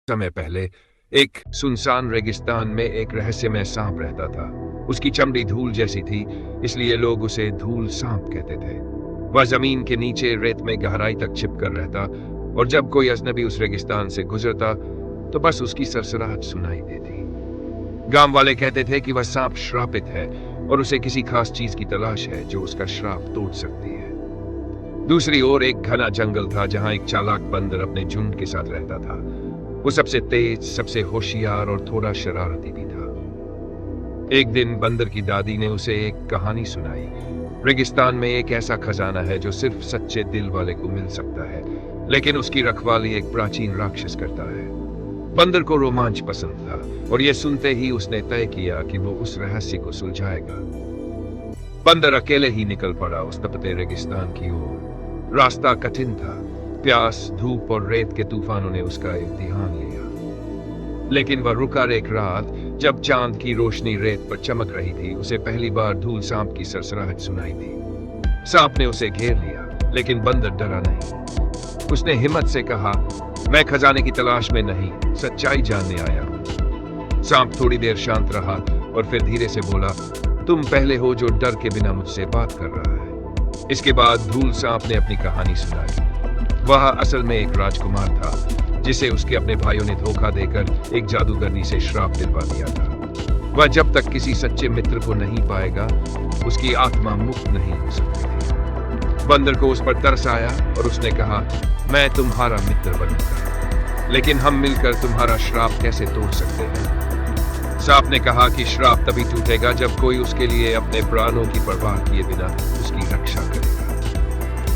समय पहले एक सुनसान रेगिस्तान में एक रहस्यमय सांप रहता था। उसकी चमड़ी धूल जैसी थी, इसलिए लोग उसे धूल सांप कहते थे। वह जमीन के नीचे रेत में गहराई तक छिपकर रहता और जब कोई अजनबी उस रेगिस्तान से गुजरता तो बस उसकी सरसराहट सुनाई देती। गांव वाले कहते थे कि वह सांप श्रापित है और उसे किसी खास चीज की तलाश है जो उसका श्राप तोड़ सकती है। दूसरी ओर एक घना जंगल था जहां एक चालाक बंदर अपने झुंड के साथ रहता था। वो सबसे तेज, सबसे होशियार और थोड़ा शरारती भी था। एक दिन बंदर की दादी ने उसे एक कहानी सुनाई। रेगिस्तान में एक ऐसा खजाना है जो सिर्फ सच्चे दिल वाले को मिल सकता है, लेकिन उसकी रखवाली एक प्राचीन राक्षस करता है। बंदर को रोमांच पसंद था और यह सुनते ही उसने तय किया कि वो उस रहस्य को सुलझाएगा। बंदर अकेले ही निकल पड़ा उस तपते रेगिस्तान की ओर। रास्ता कठिन था। प्यास, धूप और रेत के तूफानों ने उसका इम्तिहान लिया। लेकिन वह रुका एक रात जब चांद की रोशनी रेत पर चमक रही थी। उसे पहली बार धूल सांप की सरसराहट सुनाई दी। सांप ने उसे घेर लिया, लेकिन बंदर डरा नहीं। उसने हिम्मत से कहा, मैं खजाने की तलाश में नहीं, सच्चाई जानने आया हूं। सांप थोड़ी देर शांत रहा और फिर धीरे से बोला, तुम पहले हो जो डर के बिना मुझसे बात कर रहा है। इसके बाद धूल सांप ने अपनी कहानी सुनाई। वह असल में एक राजकुमार था जिसे उसके अपने भाइयों ने धोखा देकर एक जादूगरनी से श्राप दिलवा दिया था। वह जब तक किसी सच्चे मित्र को नहीं पाएगा, उसकी आत्मा मुक्त नहीं हो सकती थी। बंदर को उस पर तरस आया और उसने कहा, मैं तुम्हारा मित्र बनूंगा, लेकिन हम मिलकर तुम्हारा श्राप कैसे तोड़ सकते हैं? सांप ने कहा कि श्राप तभी टूटेगा जब कोई उसके लिए अपने प्राणों की परवाह किए बिना उसकी रक्षा करेगा।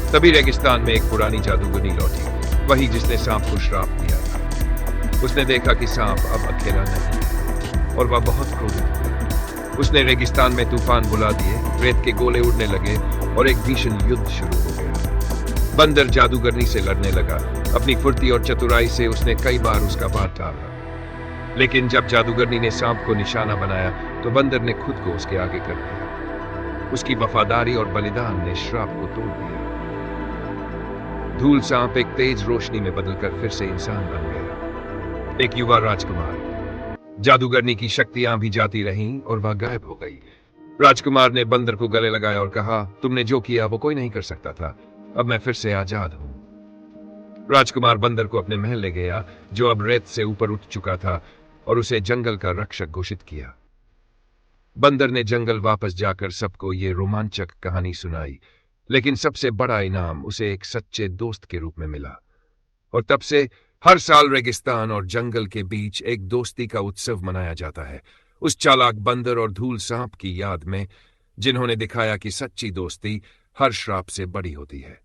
तभी रेगिस्तान में एक पुरानी जादूगरनी लौटी, वही जिसने सांप को श्राप दिया था। उसने देखा कि सांप अब अकेला नहीं है और वह बहुत क्रोधित हुई। उसने रेगिस्तान में तूफान बुला दिए, रेत के गोले उड़ने लगे और एक भीषण युद्ध शुरू हो गया। बंदर जादूगरनी से लड़ने लगा। अपनी फुर्ती और चतुराई से उसने कई बार उसका वार टाला, लेकिन जब जादूगरनी ने सांप को निशाना बनाया तो बंदर ने खुद को उसके आगे कर दिया। उसकी वफादारी और बलिदान ने श्राप को तोड़ दिया। धूल सांप एक तेज रोशनी में बदलकर फिर से इंसान बन गया, एक युवा राजकुमार। जादूगरनी की शक्तियां भी जाती रहीं और वह गायब हो गई। राजकुमार ने बंदर को गले लगाया और कहा, तुमने जो किया वो कोई नहीं कर सकता था, अब मैं फिर से आजाद हूं। राजकुमार बंदर को अपने महल ले गया, जो अब रेत से ऊपर उठ चुका था, और उसे जंगल का रक्षक घोषित किया। बंदर ने जंगल वापस जाकर सबको ये रोमांचक कहानी सुनाई, लेकिन सबसे बड़ा इनाम उसे एक सच्चे दोस्त के रूप में मिला। और तब से हर साल रेगिस्तान और जंगल के बीच एक दोस्ती का उत्सव मनाया जाता है, उस चालाक बंदर और धूल सांप की याद में, जिन्होंने दिखाया कि सच्ची दोस्ती हर श्राप से बड़ी होती है।